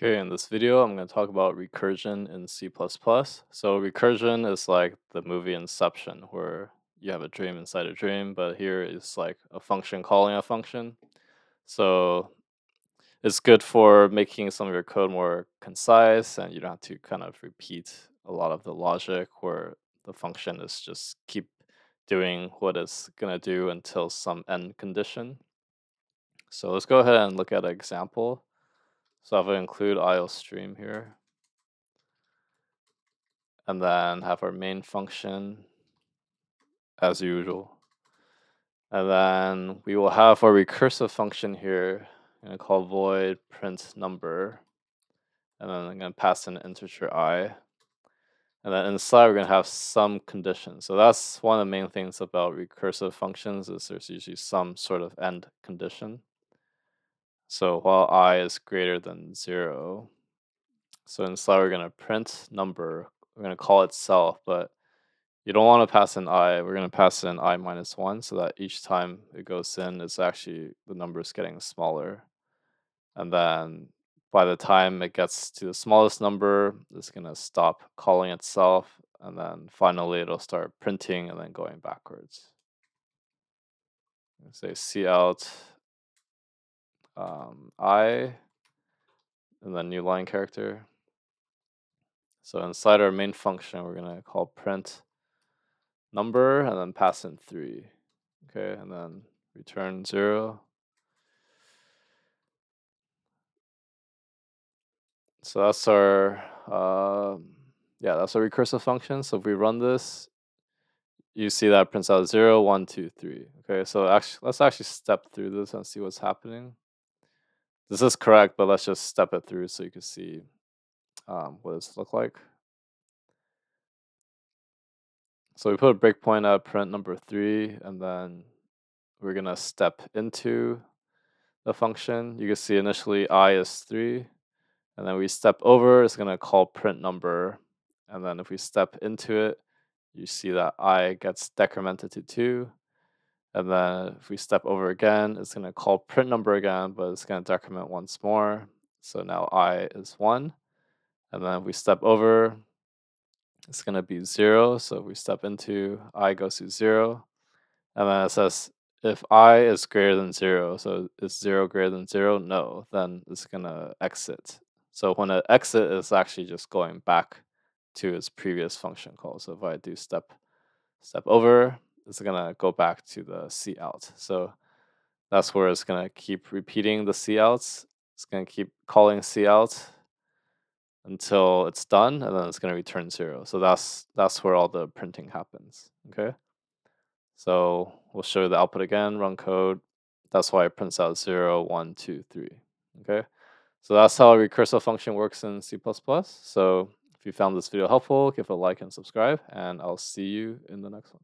Okay, in this video, I'm going to talk about recursion in C++. So recursion is like the movie Inception, where you have a dream inside a dream, but here is like a function calling a function. So it's good for making some of your code more concise, and you don't have to kind of repeat a lot of the logic where the function is just keep doing what it's going to do until some end condition. So let's go ahead and look at an example. So I will include IO stream here, and then have our main function as usual. And then we will have our recursive function here. I'm going to call void print number. And then I'm going to pass in an integer I. And then inside we're going to have some condition. So that's one of the main things about recursive functions is there's usually some sort of end condition. So while I is greater than 0, so inside we're going to print number. We're going to call itself, but you don't want to pass in I. We're going to pass in I minus 1 so that each time it goes in, it's actually the number is getting smaller. And then by the time it gets to the smallest number, it's going to stop calling itself. And then finally, it'll start printing and then going backwards. Say cout I, and then new line character. So inside our main function, we're going to call print number and then pass in 3. Okay, and then return 0. So that's our that's our recursive function. So if we run this, you see that it prints out 0, 1, 2, 3. Okay, so let's actually step through this and see what's happening. This is correct, but let's just step it through so you can see what this look like. So we put a breakpoint at print number 3, and then we're gonna step into the function. You can see initially I is 3, and then we step over, it's gonna call print number, and then if we step into it, you see that I gets decremented to 2. And then if we step over again, it's going to call print number again, but it's going to decrement once more. So now I is 1. And then if we step over, it's going to be 0. So if we step into I goes to 0. And then it says if I is greater than 0, so is 0 greater than 0? No, then it's going to exit. So when it exit, it's actually just going back to its previous function call. So if I do step over, it's gonna go back to the cout. So that's where it's gonna keep repeating the couts. It's gonna keep calling cout until it's done, and then it's gonna return 0. So that's where all the printing happens. Okay. So we'll show you the output again. Run code. That's why it prints out 0, 1, 2, 3. Okay. So that's how a recursive function works in C++. So if you found this video helpful, give it a like and subscribe, and I'll see you in the next one.